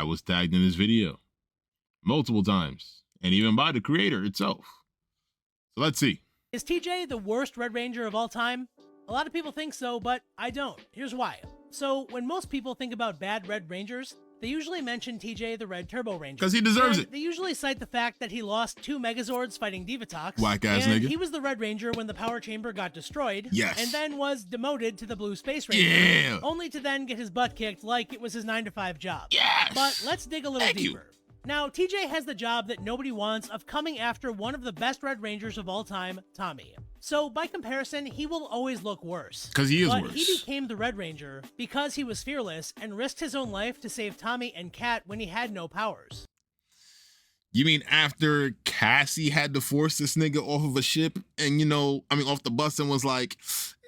I was tagged in this video multiple times, and even by the creator itself. So let's see. Is TJ the worst Red Ranger of all time? A lot of people think so, but I don't. Here's why. So, when most people think about bad Red Rangers, they usually mention TJ the Red Turbo Ranger. Because he deserves it. They usually cite the fact that he lost 2 Megazords fighting Divatox. Whack ass and nigga. He was the Red Ranger when the power chamber got destroyed. Yes. And then was demoted to the Blue Space Ranger. Yeah. Only to then get his butt kicked like it was his 9-to-5 job. Yes. But let's dig a little Thank deeper. Now, TJ has the job that nobody wants of coming after one of the best Red Rangers of all time, Tommy. So, by comparison, he will always look worse. Because he is but worse. He became the Red Ranger because he was fearless and risked his own life to save Tommy and Kat when he had no powers. You mean after Cassie had to force this nigga off of a ship and, off the bus and was like,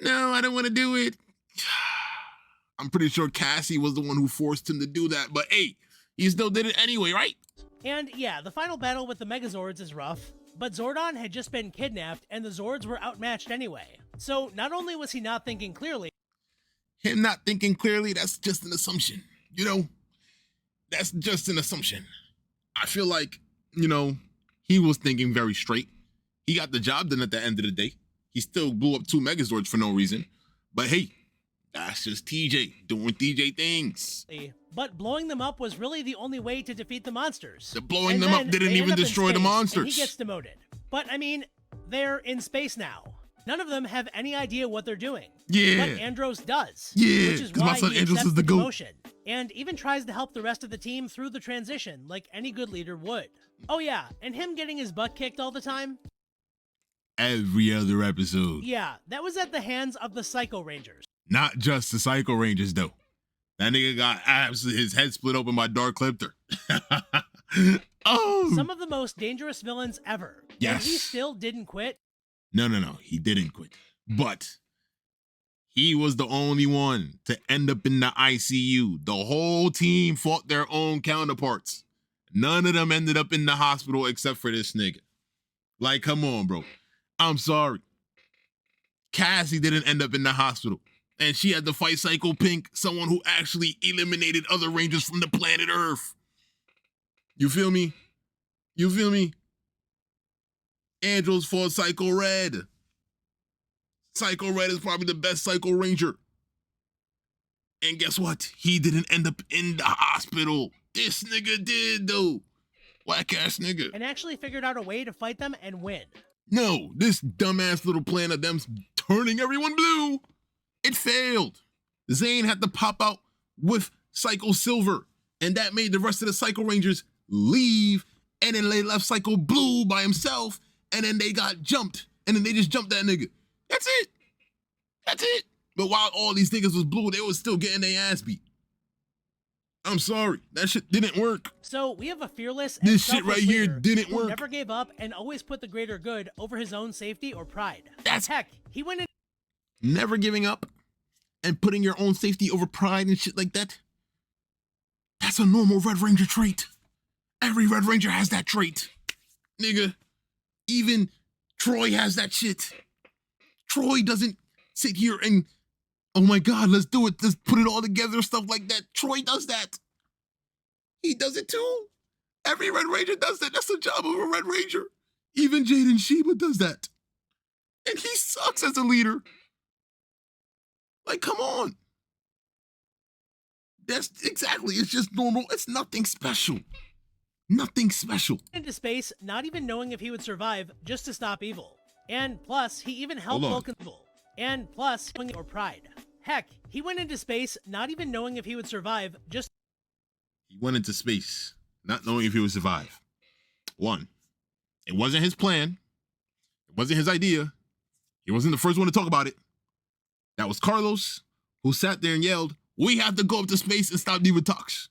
no, I don't want to do it. I'm pretty sure Cassie was the one who forced him to do that. But hey, he still did it anyway, right? And yeah, the final battle with the Megazords is rough, but Zordon had just been kidnapped and the Zords were outmatched anyway. So not only was he not thinking clearly, him not thinking clearly, that's just an assumption. That's just an assumption. I feel like, he was thinking very straight. He got the job done at the end of the day. He still blew up 2 Megazords for no reason. But hey, that's just TJ doing TJ things. But blowing them up was really the only way to defeat the monsters. The blowing them up didn't even destroy the monsters. And he gets demoted. But I mean, they're in space now. None of them have any idea what they're doing. Yeah. But Andros does. Yeah. Which is why my son he Andros accepts is the the GOAT. demotion. And even tries to help the rest of the team through the transition, like any good leader would. Oh yeah, and him getting his butt kicked all the time? Every other episode. Yeah, that was at the hands of the Psycho Rangers. Not just the Psycho Rangers, though. That nigga got his head split open by Dark Clipter. Oh! Some of the most dangerous villains ever. Yes. And he still didn't quit. No. He didn't quit. But he was the only one to end up in the ICU. The whole team fought their own counterparts. None of them ended up in the hospital except for this nigga. Like, come on, bro. I'm sorry. Cassie didn't end up in the hospital. And she had to fight Psycho Pink, someone who actually eliminated other Rangers from the planet Earth. You feel me? Andros fought Psycho Red. Psycho Red is probably the best Psycho Ranger. And guess what? He didn't end up in the hospital. This nigga did, though. Whack ass nigga. And actually figured out a way to fight them and win. No, this dumbass little plan of them turning everyone blue, it failed. Zane had to pop out with Psycho Silver, and that made the rest of the Psycho Rangers leave, and then they left Psycho Blue by himself, and then they got jumped, and then they just jumped that nigga. That's it. But while all these niggas was blue, they was still getting their ass beat. I'm sorry, that shit didn't work. So we have a fearless and This shit right here leader didn't who work. never gave up and always put the greater good over his own safety or pride. That's Heck, he went in. Never giving up and putting your own safety over pride and shit like that. That's a normal Red Ranger trait. Every Red Ranger has that trait. Nigga, even Troy has that shit. Troy doesn't sit here and, oh my God, let's do it. Let's put it all together, stuff like that. Troy does that. He does it too. Every Red Ranger does that. That's the job of a Red Ranger. Even Jaden Sheba does that. And he sucks as a leader. Like, come on. That's exactly, it's just normal. It's nothing special. Nothing special. Into space, not even knowing if he would survive, just to stop evil. And plus, he even helped Vulcan's evil. And plus, or pride. Heck, he went into space, not even knowing if he would survive, just... He went into space, not knowing if he would survive. 1, it wasn't his plan. It wasn't his idea. He wasn't the first one to talk about it. That was Carlos, who sat there and yelled, we have to go up to space and stop Divatox.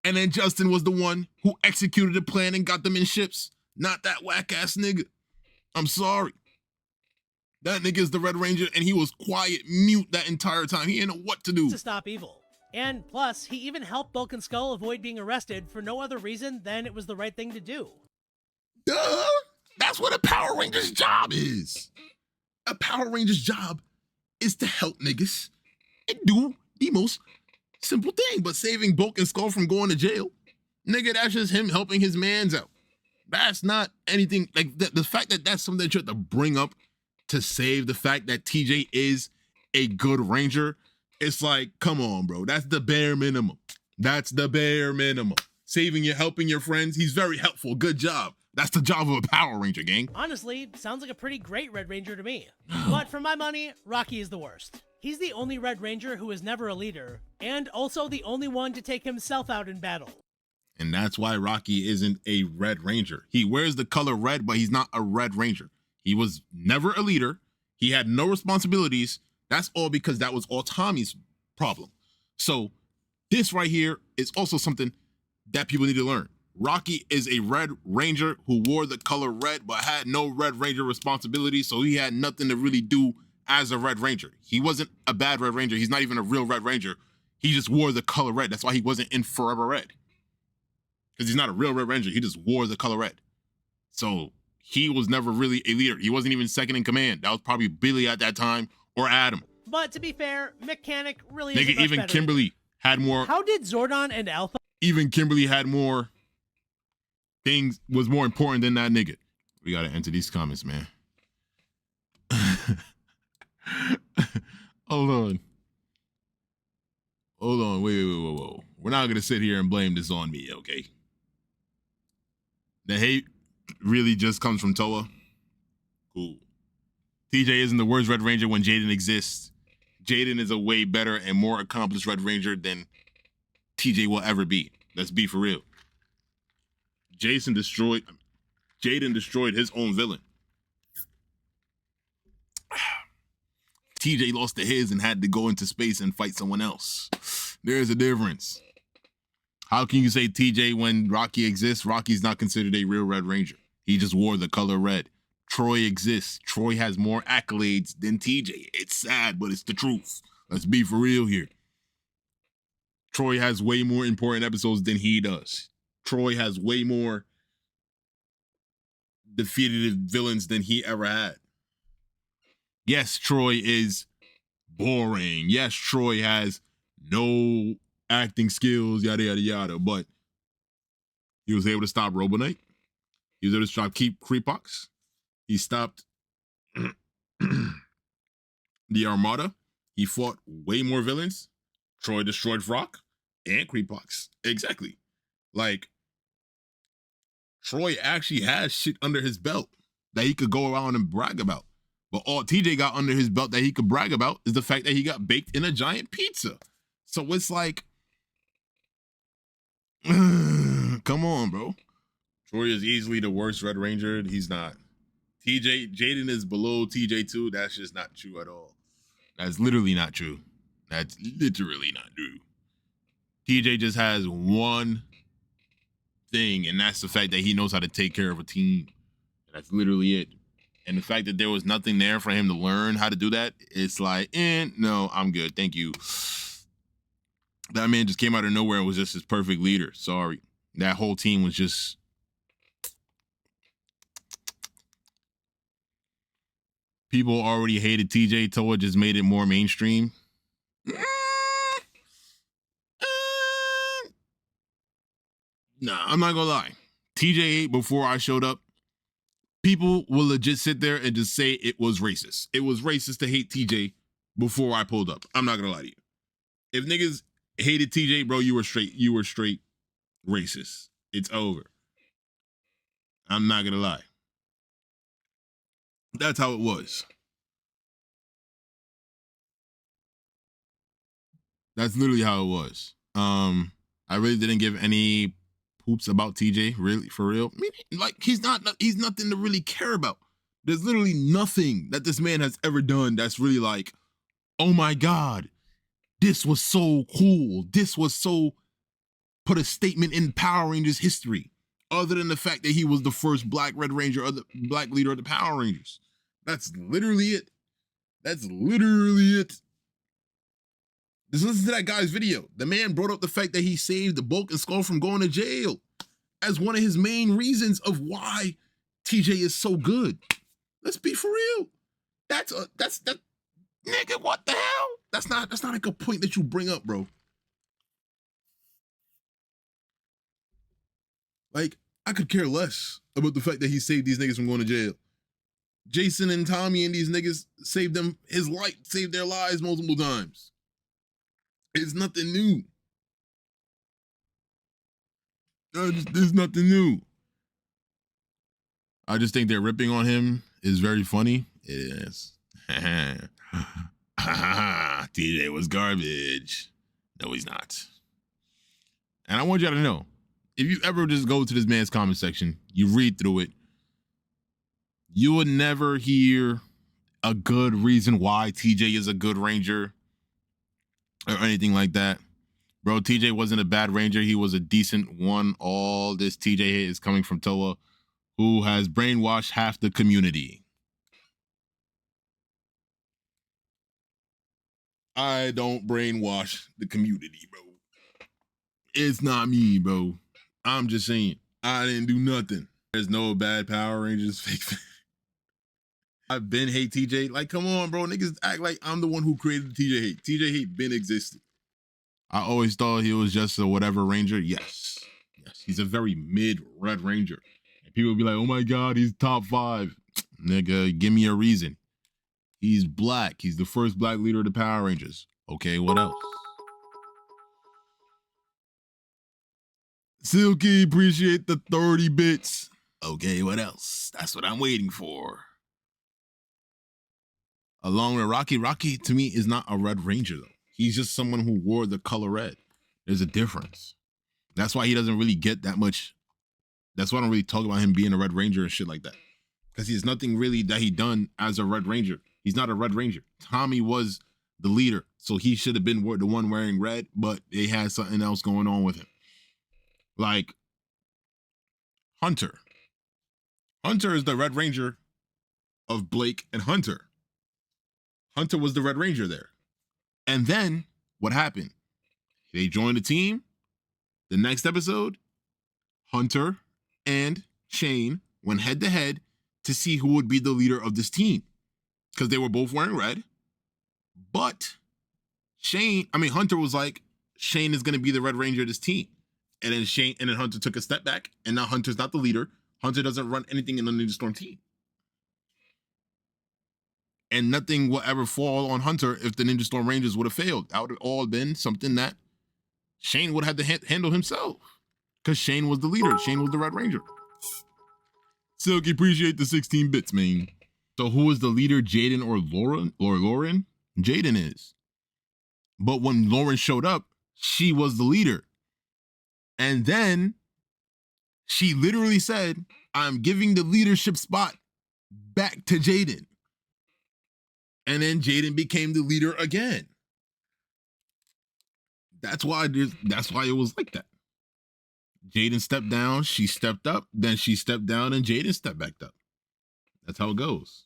And then Justin was the one who executed the plan and got them in ships. Not that whack-ass nigga. I'm sorry. That nigga is the Red Ranger, and he was quiet, mute that entire time. He didn't know what to do. To stop evil. And plus, he even helped Bulk and Skull avoid being arrested for no other reason than it was the right thing to do. Duh! That's what a Power Ranger's job is. A Power Ranger's job is to help niggas and do the most Simple thing, but saving Bulk and Skull from going to jail, nigga, that's just him helping his mans out. That's not anything, like, the fact that that's something that you have to bring up to save the fact that TJ is a good Ranger, it's like, come on, bro. That's the bare minimum. That's the bare minimum. Saving you, helping your friends. He's very helpful. Good job. That's the job of a Power Ranger, gang. Honestly, sounds like a pretty great Red Ranger to me. But for my money, Rocky is the worst. He's the only Red Ranger who was never a leader, and also the only one to take himself out in battle. And that's why Rocky isn't a Red Ranger. He wears the color red, but he's not a Red Ranger. He was never a leader. He had no responsibilities. That's all because that was all Tommy's problem. So this right here is also something that people need to learn. Rocky is a Red Ranger who wore the color red, but had no Red Ranger responsibilities. So he had nothing to really do as a Red Ranger. He wasn't a bad Red Ranger. He's not even a real Red Ranger. He just wore the color red. That's why he wasn't in Forever Red. Because he's not a real Red Ranger. He just wore the color red. So he was never really a leader. He wasn't even second in command. That was probably Billy at that time or Adam. But to be fair, Mechanic really Nigga, isn't much even better Kimberly had more. How did Zordon and Alpha? Even Kimberly had more things, was more important than that nigga. We gotta enter these comments, man. Hold on. Hold on. Whoa. We're not gonna sit here and blame this on me, okay? The hate really just comes from Towa. Cool. TJ isn't the worst Red Ranger when Jaden exists. Jaden is a way better and more accomplished Red Ranger than TJ will ever be. Let's be for real. Jaden destroyed his own villain. TJ lost to his and had to go into space and fight someone else. There's a difference. How can you say TJ when Rocky exists? Rocky's not considered a real Red Ranger. He just wore the color red. Troy exists. Troy has more accolades than TJ. It's sad, but it's the truth. Let's be for real here. Troy has way more important episodes than he does. Troy has way more defeated villains than he ever had. Yes, Troy is boring. Yes, Troy has no acting skills, yada, yada, yada, but he was able to stop Robo Knight. He was able to stop Creepox. He stopped the Armada. He fought way more villains. Troy destroyed Frock and Creepox. Exactly. Like, Troy actually has shit under his belt that he could go around and brag about. But all TJ got under his belt that he could brag about is the fact that he got baked in a giant pizza. So it's like, come on, bro. Troy is easily the worst Red Ranger. He's not. Jaden is below TJ too. That's just not true at all. That's literally not true. That's literally not true. TJ just has one thing, and that's the fact that he knows how to take care of a team. That's literally it. And the fact that there was nothing there for him to learn how to do that, it's like, no, I'm good. Thank you. That man just came out of nowhere and was just his perfect leader. Sorry. That whole team was just... People already hated TJ. Towa just made it more mainstream. Nah, I'm not gonna lie. TJ ate before I showed up. People will legit sit there and just say it was racist. It was racist to hate TJ before I pulled up. I'm not gonna lie to you. If niggas hated TJ, bro, you were straight racist. It's over. I'm not gonna lie. That's how it was. That's literally how it was. I really didn't give any poops about TJ, really, for real. I mean, like, he's nothing to really care about. There's literally nothing that this man has ever done that's really like, oh my God, this was so cool. This was so, put a statement in Power Rangers history, other than the fact that he was the first Black Red Ranger or the Black leader of the Power Rangers. That's literally it. That's literally it. Just listen to that guy's video. The man brought up the fact that he saved the Bulk and Skull from going to jail as one of his main reasons of why TJ is so good. Let's be for real. That's nigga, what the hell? That's not a good point that you bring up, bro. Like, I could care less about the fact that he saved these niggas from going to jail. Jason and Tommy and these niggas saved their lives multiple times. It's nothing new. There's nothing new. I just think they're ripping on him is very funny. It is. TJ was garbage. No, he's not. And I want y'all to know, if you ever just go to this man's comment section, you read through it, you would never hear a good reason why TJ is a good Ranger or anything like that. Bro, TJ wasn't a bad Ranger. He was a decent one. All this TJ hate is coming from Towa, who has brainwashed half the community. I don't brainwash the community, bro. It's not me, bro. I'm just saying, I didn't do nothing. There's no bad Power Rangers fake. I've been hate TJ. Like, come on, bro. Niggas act like I'm the one who created the TJ hate. TJ hate been existed. I always thought he was just a whatever Ranger. Yes. He's a very mid Red Ranger. And people would be like, oh my God, he's top 5. Nigga, give me a reason. He's black. He's the first black leader of the Power Rangers. Okay, what else? Silky, appreciate the 30 bits. Okay, what else? That's what I'm waiting for. Along with Rocky. Rocky, to me, is not a Red Ranger, though. He's just someone who wore the color red. There's a difference. That's why he doesn't really get that much. That's why I don't really talk about him being a Red Ranger and shit like that. Because he's nothing really that he done as a Red Ranger. He's not a Red Ranger. Tommy was the leader, so he should have been the one wearing red, but they had something else going on with him. Like Hunter. Hunter is the Red Ranger of Blake and Hunter. Hunter was the Red Ranger there. And then what happened? They joined the team. The next episode, Hunter and Shane went head to head to see who would be the leader of this team. Because they were both wearing red. But Hunter was like, Shane is going to be the Red Ranger of this team. And then Hunter took a step back, and now Hunter's not the leader. Hunter doesn't run anything in the Ninja Storm team. And nothing will ever fall on Hunter if the Ninja Storm Rangers would have failed. That would have all been something that Shane would have had to handle himself. Because Shane was the leader. Shane was the Red Ranger. Silky, appreciate the 16 bits, man. So who is the leader, Jaden or Lauren? Jaden is. But when Lauren showed up, she was the leader. And then she literally said, I'm giving the leadership spot back to Jaden. And then Jaden became the leader again. That's why it was like that. Jaden stepped down, she stepped up, then she stepped down, and Jaden stepped back up. That's how it goes.